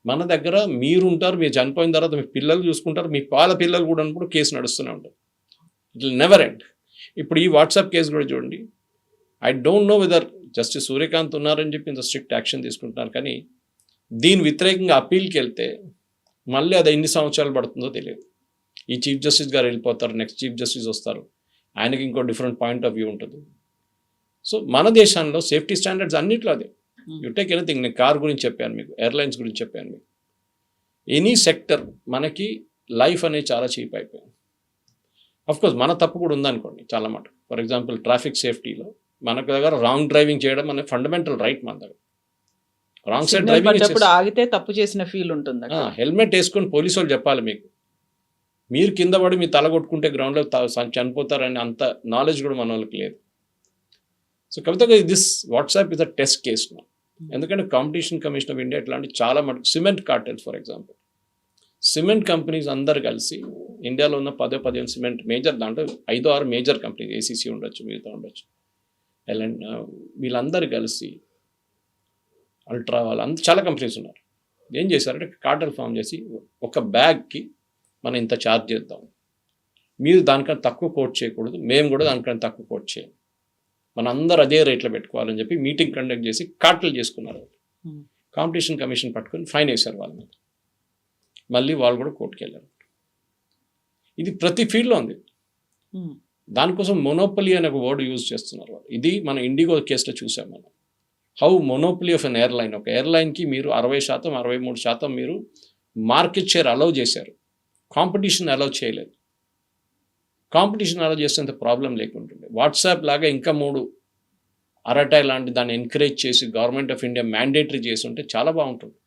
మన దగ్గర మీరు ఉంటారు, మీరు చనిపోయిన తర్వాత మీ పిల్లలు చూసుకుంటారు, మీ పిల్లలు కూడా ఉన్నప్పుడు కేసు నడుస్తూనే ఉంటుంది. It will never end. ఇప్పుడు ఈ వాట్సాప్ కేసు కూడా చూడండి. I don't know whether justice Suryakant ఉన్నారని చెప్పి ఇంత స్ట్రిక్ట్ యాక్షన్ తీసుకుంటున్నారు, కానీ దీని వ్యతిరేకంగా అప్పీల్కి వెళ్తే మళ్ళీ అది ఎన్ని సంవత్సరాలు పడుతుందో తెలియదు. ఈ చీఫ్ జస్టిస్ గారు వెళ్ళిపోతారు, నెక్స్ట్ చీఫ్ జస్టిస్ వస్తారు, ఆయనకి ఇంకో డిఫరెంట్ పాయింట్ ఆఫ్ వ్యూ ఉంటుంది. సో మన దేశంలో సేఫ్టీ స్టాండర్డ్స్ అన్నిట్లో అదే. యూ టేక్ ఎనీథింగ్, నేను కార్ గురించి చెప్పాను మీకు, ఎయిర్లైన్స్ గురించి చెప్పాను మీకు, ఎనీ సెక్టర్ మనకి లైఫ్ అనేది చాలా చీప్ అయిపోయింది. అఫ్కోర్స్ మన తప్పు కూడా ఉందనుకోండి చాలా మాట. ఫర్ ఎగ్జాంపుల్ ట్రాఫిక్ సేఫ్టీలో మనకు దగ్గర రాంగ్ డ్రైవింగ్ చేయడం అనే ఫండమెంటల్ రైట్ మన దగ్గర. రాంగ్ సైడ్ డ్రైవింగ్ ఆగితే తప్పు చేసిన ఫీల్ ఉంటుంది. హెల్మెట్ వేసుకొని పోలీసు వాళ్ళు చెప్పాలి మీకు. మీరు కింద పడి మీ తల కొట్టుకుంటే గ్రౌండ్లో చనిపోతారని అంత నాలెడ్జ్ కూడా మన వాళ్ళకి లేదు. సో కవితగా this WhatsApp is a test case నా. ఎందుకంటే కాంపిటీషన్ కమిషన్ ఆఫ్ ఇండియా ఇట్లాంటి చాలా మటుకు cement cartels, for example cement companies అందరు కలిసి ఇండియాలో ఉన్న 10-15 సిమెంట్ మేజర్ దాంట్లో 5-6 మేజర్ కంపెనీస్ ఏసీసీ ఉండొచ్చు, మిగతా ఉండొచ్చు, వీళ్ళందరూ కలిసి అల్ట్రా వాళ్ళు చాలా కంపెనీస్ ఉన్నారు. ఏం చేశారంటే కార్టెల్ ఫామ్ చేసి ఒక బ్యాగ్కి మనం ఇంత ఛార్జ్ చేద్దాం, మీరు దానికన్నా తక్కువ కోట్ చేయకూడదు, మేము కూడా దానికన్నా తక్కువ కోట్ చేయం, మన అందరూ అదే రేట్లో పెట్టుకోవాలని చెప్పి మీటింగ్ కండక్ట్ చేసి కార్టెల్ చేసుకున్నారు. కాంపిటీషన్ కమిషన్ పట్టుకొని ఫైన్ వేశారు వాళ్ళ మీద. మళ్ళీ వాళ్ళు కూడా కోర్టుకు వెళ్ళారు. ఇది ప్రతి ఫీల్డ్లో ఉంది. దానికోసం మొనోపలీ అనే ఒక వర్డ్ యూజ్ చేస్తున్నారు వాళ్ళు. ఇది మన ఇండిగో కేసులో చూసాం మనం. How monopoly of an airline, ఒక ఎయిర్లైన్కి మీరు 60%, 63% మీరు మార్కెట్ షేర్ అలౌ చేశారు, కాంపిటీషన్ అలౌ చేయలేదు. కాంపిటీషన్ అలౌ చేసేంత ప్రాబ్లం లేకుంటుండే. వాట్సాప్ లాగా ఇంకా 3 అరటాయ్ లాంటి దాన్ని ఎంకరేజ్ చేసి గవర్నమెంట్ ఆఫ్ ఇండియా మ్యాండేటరీ చేసి ఉంటే చాలా బాగుంటుంది.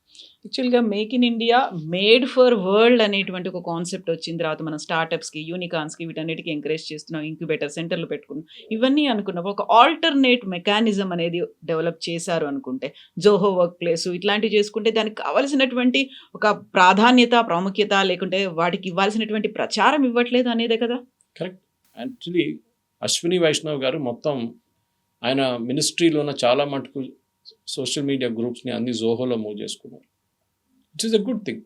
యాక్చువల్గా make in India made for world అనేటువంటి ఒక కాన్సెప్ట్ వచ్చిన తర్వాత మన స్టార్టప్స్కి, యూనికార్న్స్కి, వీటన్నిటికీ ఎంకరేజ్ చేస్తున్నాం, ఇంక్యుబేటర్ సెంటర్లు పెట్టుకున్నాం, ఇవన్నీ అనుకున్నాం. ఒక ఆల్టర్నేట్ మెకానిజం అనేది డెవలప్ చేశారు అనుకుంటే, జోహో వర్క్ ప్లేస్ ఇట్లాంటివి చేసుకుంటే దానికి కావాల్సినటువంటి ఒక ప్రాధాన్యత, ప్రాముఖ్యత, లేకుంటే వాటికి ఇవ్వాల్సినటువంటి ప్రచారం ఇవ్వట్లేదు అనేదే కదా. కరెక్ట్. యాక్చువల్లీ అశ్విని వైష్ణవ్ గారు మొత్తం ఆయన మినిస్ట్రీలో ఉన్న చాలా మటుకు సోషల్ మీడియా గ్రూప్స్ని అన్ని జోహోలో మూవ్ చేసుకున్నారు. It's is a good thing.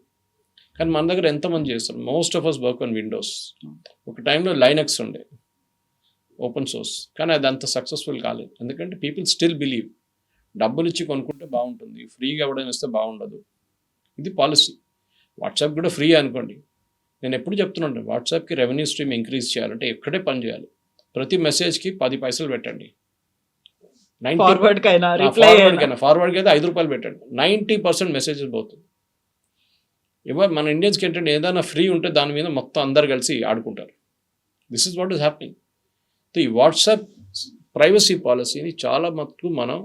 కానీ మన దగ్గర ఎంతమంది చేస్తారు? Most of us work on Windows. ఒక టైంలో లైనక్స్ ఉండే ఓపెన్ సోర్స్, కానీ అది అంత సక్సెస్ఫుల్ కాలేదు. ఎందుకంటే పీపుల్ స్టిల్ బిలీవ్ డబ్బులు ఇచ్చి కొనుక్కుంటే బాగుంటుంది, ఫ్రీగా ఎవడైనా ఇస్తే బాగుండదు. ఇది పాలసీ. వాట్సాప్ కూడా ఫ్రీ అనుకోండి. నేను ఎప్పుడు చెప్తున్నాను, వాట్సాప్కి రెవెన్యూ స్ట్రీమ్ ఇంక్రీజ్ చేయాలంటే ఎక్కడే పని చేయాలి. ప్రతి మెసేజ్కి 10 పైసలు పెట్టండి. ఫార్వర్డ్కి అయితే 5 రూపాయలు పెట్టండి. 90% మెసేజెస్ పోతుంది. మన ఇండియన్స్కి ఏంటంటే ఏదైనా ఫ్రీ ఉంటే దాని మీద మొత్తం అందరు కలిసి ఆడుకుంటారు. This is what is happening. ఈ వాట్సాప్ ప్రైవసీ పాలసీని చాలా మటుకు మనం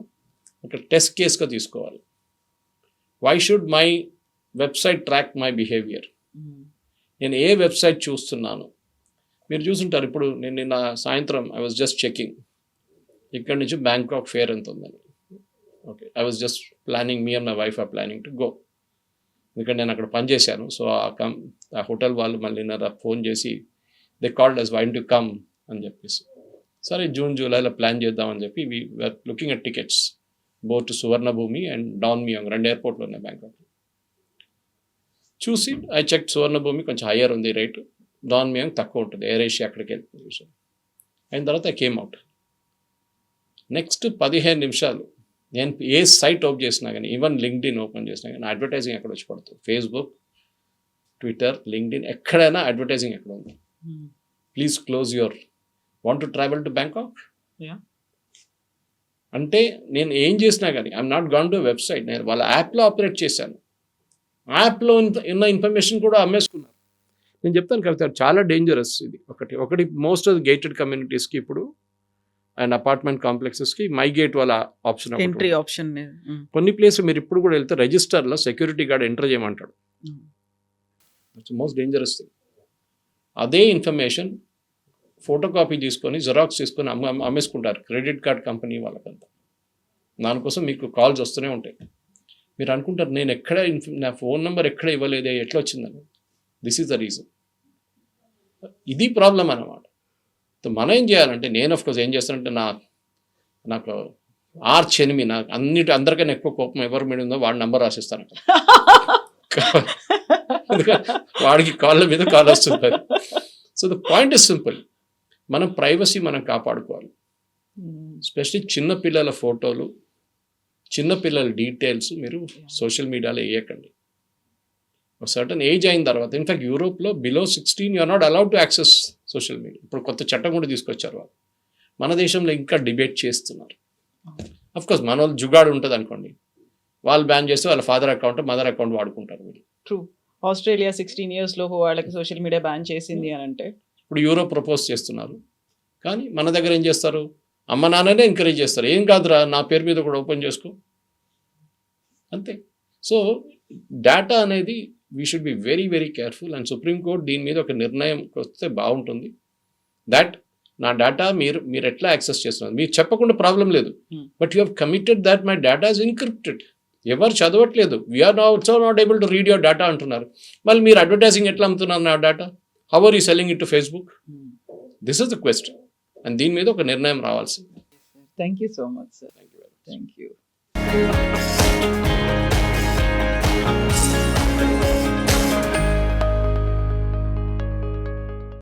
ఒక టెస్ట్ కేస్గా తీసుకోవాలి. Why should my website track my behaviour? నేను ఏ వెబ్సైట్ చూస్తున్నాను? మీరు చూసుంటారు. ఇప్పుడు నేను నిన్న సాయంత్రం ఐ వాజ్ జస్ట్ చెకింగ్, ఇక్కడ నుంచి బ్యాంకాక్ ఫేర్ ఎంత ఉందని. Okay, I was just planning, me and my wife or planning to go. ఎందుకంటే నేను అక్కడ పనిచేశాను. సో ఆ హోటల్ వాళ్ళు మళ్ళీ నా ఫోన్ చేసి they called us, why to come అని చెప్పేసి, సరే జూన్ జూలైలో ప్లాన్ చేద్దామని చెప్పి we are looking at tickets both Suvarnabhumi and Don Mueang, 2 ఎయిర్పోర్ట్లు ఉన్నాయి బ్యాంకాక్. చూసి ఐ చెక్, సువర్ణభూమి కొంచెం హయ్యర్ ఉంది రేటు, డాన్ మియాంగ్ తక్కువ ఉంటుంది, ఎయిర్ ఏషియా అక్కడికి వెళ్తుంది విషయం. అయిన తర్వాత ఐ కేమ్ అవుట్. నెక్స్ట్ 15 నిమిషాలు నేను ఏ సైట్ ఓపెన్ చేసినా కానీ, ఈవెన్ లింక్డ్ఇన్ ఓపెన్ చేసినా కానీ అడ్వర్టైజింగ్ ఎక్కడ వచ్చి పడుతుంది. ఫేస్బుక్, ట్విట్టర్, లింక్డ్ఇన్, ఎక్కడైనా అడ్వర్టైజింగ్ ఎక్కడ ఉంది. Please close your want to travel to Bangkok అంటే నేను ఏం చేసినా కానీ I'm not gone to website, నేను వాళ్ళ యాప్లో ఆపరేట్ చేశాను. యాప్లో ఉన్న ఇన్ఫర్మేషన్ కూడా అమ్మేసుకున్నారు. నేను చెప్తాను కదా, చాలా డేంజరస్ ఇది. ఒకటి మోస్ట్ ఆఫ్ ది గేటెడ్ కమ్యూనిటీస్కి ఇప్పుడు అండ్ అపార్ట్మెంట్ కాంప్లెక్సెస్కి మై గేట్ వాళ్ళ ఆప్షన్, ఎంట్రీ ఆప్షన్. కొన్ని ప్లేస్ మీరు ఇప్పుడు కూడా వెళ్తే రిజిస్టర్లో సెక్యూరిటీ గార్డ్ ఎంటర్ చేయమంటాడు. It's most dangerous thing. అదే ఇన్ఫర్మేషన్ ఫోటో కాపీ తీసుకొని, జెరాక్స్ తీసుకొని అమ్మేసుకుంటారు క్రెడిట్ కార్డ్ కంపెనీ వాళ్ళకంతా. దానికోసం మీకు కాల్స్ వస్తూనే ఉంటాయి. మీరు అనుకుంటారు నేను ఎక్కడ నా ఫోన్ నెంబర్ ఎక్కడ ఇవ్వలేదే, ఎట్లా వచ్చిందని. This is the reason. ఇది ప్రాబ్లం అన్నమాట. మనం ఏం చేయాలంటే, నేను ఆఫ్కోర్స్ ఏం చేస్తానంటే, నాకు ఆర్చ్ ఎనిమి, నాకు అందరికన్నా ఎక్కువ కోపం ఎవరి మీద ఉందో వాడి నెంబర్ రాసిస్తాను. వాడికి కాళ్ళ మీద కాల్ వస్తుంది. So the point is simple, మనం ప్రైవసీ మనం కాపాడుకోవాలి. ఎస్పెషలీ చిన్నపిల్లల ఫోటోలు, చిన్నపిల్లల డీటెయిల్స్ మీరు సోషల్ మీడియాలో వేయకండి. ఒక సర్టన్ ఏజ్ అయిన తర్వాత, ఇన్ఫాక్ట్ యూరోప్లో below 16 you are not allowed to access social media. ఇప్పుడు కొత్త చట్టం కూడా తీసుకొచ్చారు వాళ్ళు. మన దేశంలో ఇంకా డిబేట్ చేస్తున్నారు. అఫ్కోర్స్ మన వాళ్ళు జుగాడు ఉంటుంది అనుకోండి, వాళ్ళు బ్యాన్ చేస్తే వాళ్ళ ఫాదర్ అకౌంట్, మదర్ అకౌంట్ వాడుకుంటారు వీళ్ళు. ట్రూ. ఆస్ట్రేలియా 16 years లోపు వాళ్ళకి సోషల్ మీడియా బ్యాన్ చేసింది అని అంటే, ఇప్పుడు యూరోప్ ప్రపోజ్ చేస్తున్నారు. కానీ మన దగ్గర ఏం చేస్తారు, అమ్మ నాన్ననే ఎంకరేజ్ చేస్తారు. ఏం కాదురా, నా పేరు మీద కూడా ఓపెన్ చేసుకో, అంతే. సో డేటా అనేది we should be very very careful. And supreme court దీని మీద ఒక నిర్ణయం వస్తే బాగుంటుంది. దట్ నా డేటా మీరు ఎట్లా యాక్సెస్ చేస్తున్నారు, మీరు చెప్పకుండా ప్రాబ్లం లేదు, but you have committed that my data is encrypted. ఎవరు చదవట్లేదు. We are also not able to read your data అంటున్నారు. మళ్ళీ మీరు అడ్వర్టైజింగ్ ఎట్లా అమ్ముతున్నారు నా data? How are you selling it to Facebook? This is the question. And దీని మీద ఒక నిర్ణయం రావాల్సింది. Thank you so much sir. Thank you.